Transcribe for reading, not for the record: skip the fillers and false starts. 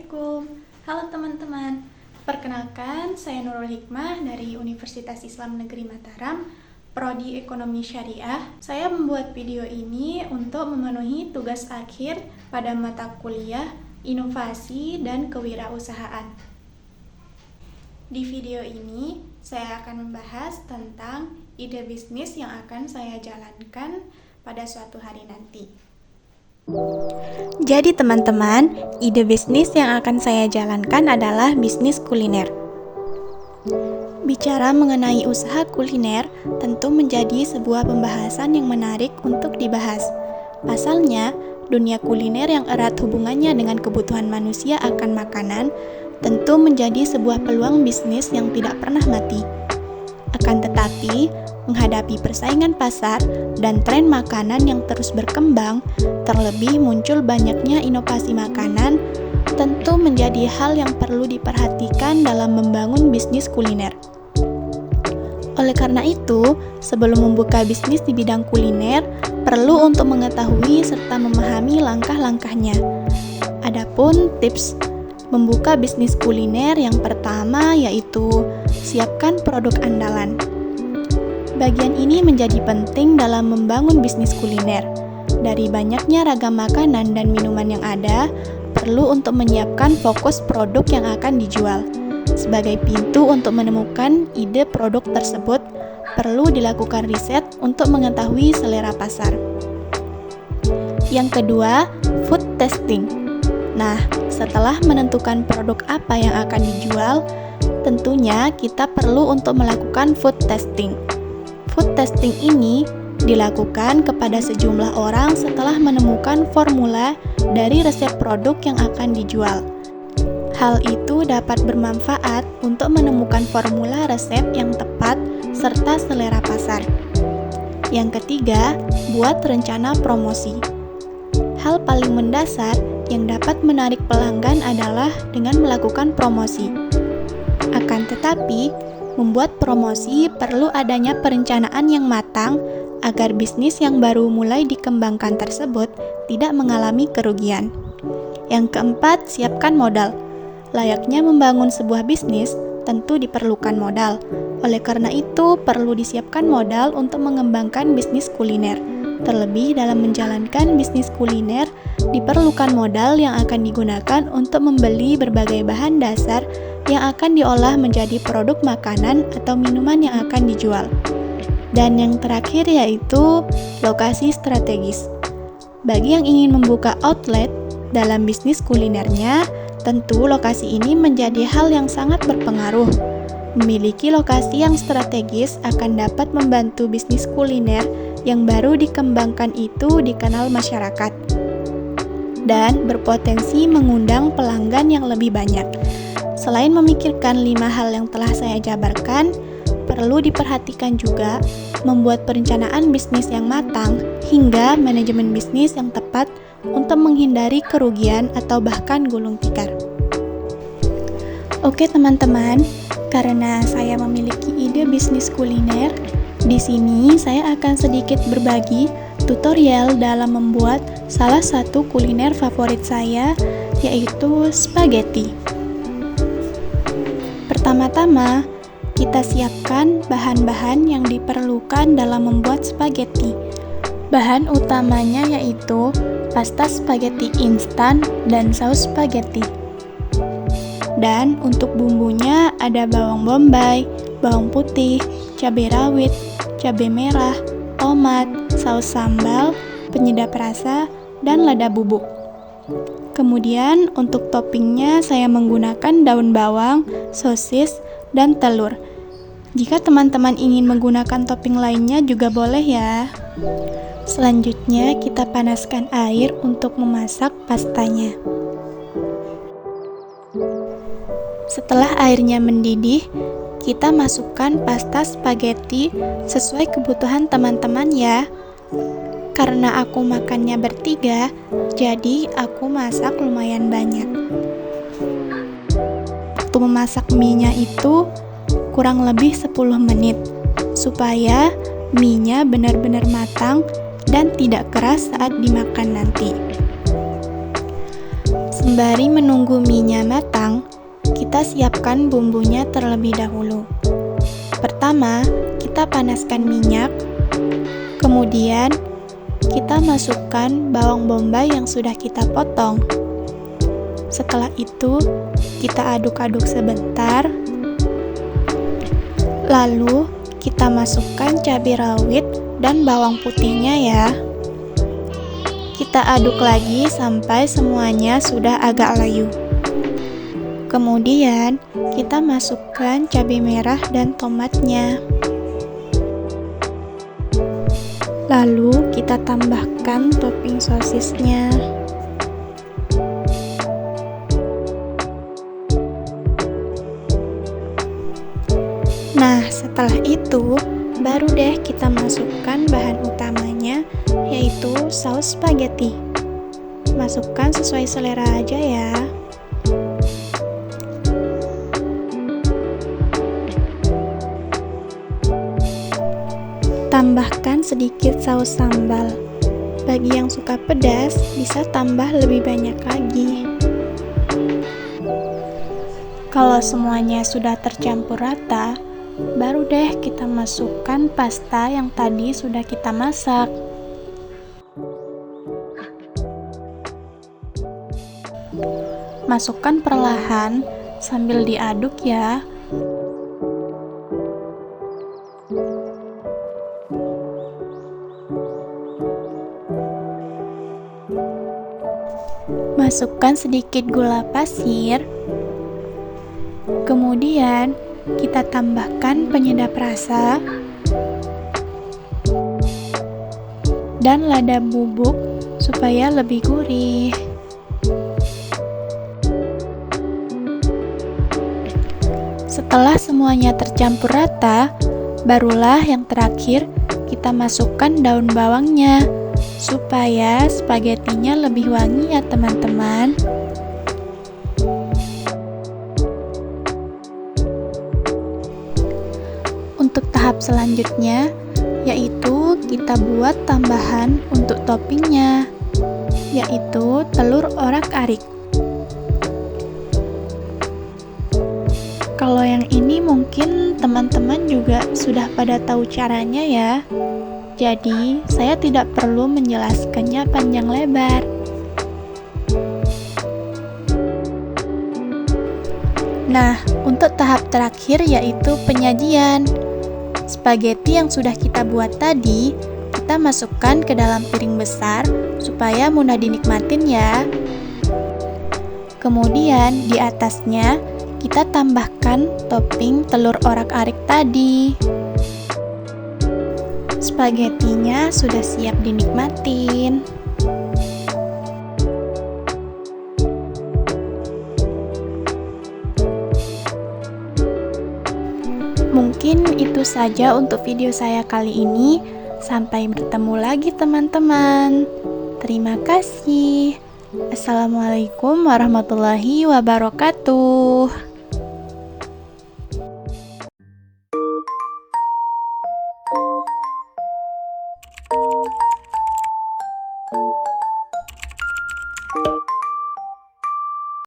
Assalamualaikum. Halo teman-teman. Perkenalkan, saya Nurul Hikmah dari Universitas Islam Negeri Mataram, Prodi Ekonomi Syariah. Saya membuat video ini untuk memenuhi tugas akhir pada mata kuliah Inovasi dan Kewirausahaan. Di video ini, saya akan membahas tentang ide bisnis yang akan saya jalankan pada suatu hari nanti. Jadi teman-teman, ide bisnis yang akan saya jalankan adalah bisnis kuliner. Bicara mengenai usaha kuliner tentu menjadi sebuah pembahasan yang menarik untuk dibahas. Pasalnya, dunia kuliner yang erat hubungannya dengan kebutuhan manusia akan makanan tentu menjadi sebuah peluang bisnis yang tidak pernah mati. Akan tetapi, menghadapi persaingan pasar dan tren makanan yang terus berkembang, terlebih muncul banyaknya inovasi makanan, tentu menjadi hal yang perlu diperhatikan dalam membangun bisnis kuliner. Oleh karena itu, sebelum membuka bisnis di bidang kuliner, perlu untuk mengetahui serta memahami langkah-langkahnya. Adapun tips membuka bisnis kuliner yang pertama yaitu siapkan produk andalan. Bagian ini menjadi penting dalam membangun bisnis kuliner. Dari banyaknya ragam makanan dan minuman yang ada, perlu untuk menyiapkan fokus produk yang akan dijual. Sebagai pintu untuk menemukan ide produk tersebut, perlu dilakukan riset untuk mengetahui selera pasar. Yang kedua, food testing. Nah, setelah menentukan produk apa yang akan dijual, tentunya kita perlu untuk melakukan food testing. Food testing ini dilakukan kepada sejumlah orang setelah menemukan formula dari resep produk yang akan dijual. Hal itu dapat bermanfaat untuk menemukan formula resep yang tepat serta selera pasar. Yang ketiga, buat rencana promosi. Hal paling mendasar yang dapat menarik pelanggan adalah dengan melakukan promosi. Akan tetapi, membuat promosi perlu adanya perencanaan yang matang agar bisnis yang baru mulai dikembangkan tersebut tidak mengalami kerugian. Yang keempat, siapkan modal. Layaknya membangun sebuah bisnis, tentu diperlukan modal. Oleh karena itu, perlu disiapkan modal untuk mengembangkan bisnis kuliner. Terlebih dalam menjalankan bisnis kuliner, diperlukan modal yang akan digunakan untuk membeli berbagai bahan dasar yang akan diolah menjadi produk makanan atau minuman yang akan dijual. Dan yang terakhir yaitu lokasi strategis. Bagi yang ingin membuka outlet dalam bisnis kulinernya, tentu lokasi ini menjadi hal yang sangat berpengaruh. Memiliki lokasi yang strategis akan dapat membantu bisnis kuliner yang baru dikembangkan itu dikenal masyarakat dan berpotensi mengundang pelanggan yang lebih banyak. Selain memikirkan 5 hal yang telah saya jabarkan, perlu diperhatikan juga membuat perencanaan bisnis yang matang hingga manajemen bisnis yang tepat untuk menghindari kerugian atau bahkan gulung tikar. Oke teman-teman, karena saya memiliki ide bisnis kuliner, di sini saya akan sedikit berbagi tutorial dalam membuat salah satu kuliner favorit saya, yaitu spaghetti. Pertama-tama, kita siapkan bahan-bahan yang diperlukan dalam membuat spaghetti. Bahan utamanya yaitu pasta spaghetti instan dan saus spaghetti. Dan untuk bumbunya ada bawang bombay, bawang putih, cabai rawit, cabai merah, tomat, saus sambal, penyedap rasa, dan lada bubuk. Kemudian untuk toppingnya saya menggunakan daun bawang, sosis, dan telur. Jika teman-teman ingin menggunakan topping lainnya juga boleh ya. Selanjutnya kita panaskan air untuk memasak pastanya. Setelah airnya mendidih, kita masukkan pasta spaghetti sesuai kebutuhan teman-teman ya. Karena aku makannya bertiga, jadi aku masak lumayan banyak. Waktu memasak mie-nya itu kurang lebih 10 menit, supaya mie-nya benar-benar matang dan tidak keras saat dimakan nanti. Sembari menunggu mie-nya matang, kita siapkan bumbunya terlebih dahulu. Pertama, kita panaskan minyak, kemudian kita masukkan bawang bombay yang sudah kita potong. Setelah itu, kita aduk-aduk sebentar. Lalu, kita masukkan cabai rawit dan bawang putihnya ya. Kita aduk lagi sampai semuanya sudah agak layu. Kemudian, kita masukkan cabai merah dan tomatnya. Lalu, kita tambahkan topping sosisnya. Nah, setelah itu, baru deh kita masukkan bahan utamanya, yaitu saus spaghetti. Masukkan sesuai selera aja ya. Tambahkan sedikit saus sambal. Bagi yang suka pedas, bisa tambah lebih banyak lagi. Kalau semuanya sudah tercampur rata, baru deh kita masukkan pasta yang tadi sudah kita masak. Masukkan perlahan sambil diaduk ya. Masukkan sedikit gula pasir. Kemudian kita tambahkan penyedap rasa dan lada bubuk supaya lebih gurih. Setelah semuanya tercampur rata, barulah yang terakhir kita masukkan daun bawangnya supaya spagettinya lebih wangi ya teman-teman. Untuk tahap selanjutnya, yaitu kita buat tambahan untuk toppingnya, yaitu telur orak-arik. Kalau yang ini mungkin teman-teman juga sudah pada tahu caranya ya. Jadi, saya tidak perlu menjelaskannya panjang lebar. Nah, untuk tahap terakhir yaitu penyajian. Spaghetti yang sudah kita buat tadi, kita masukkan ke dalam piring besar supaya mudah dinikmatin ya. Kemudian, di atasnya kita tambahkan topping telur orak-arik tadi. Spagettinya sudah siap dinikmatin. Mungkin itu saja untuk video saya kali ini. Sampai bertemu lagi teman-teman. Terima kasih. Assalamualaikum warahmatullahi wabarakatuh.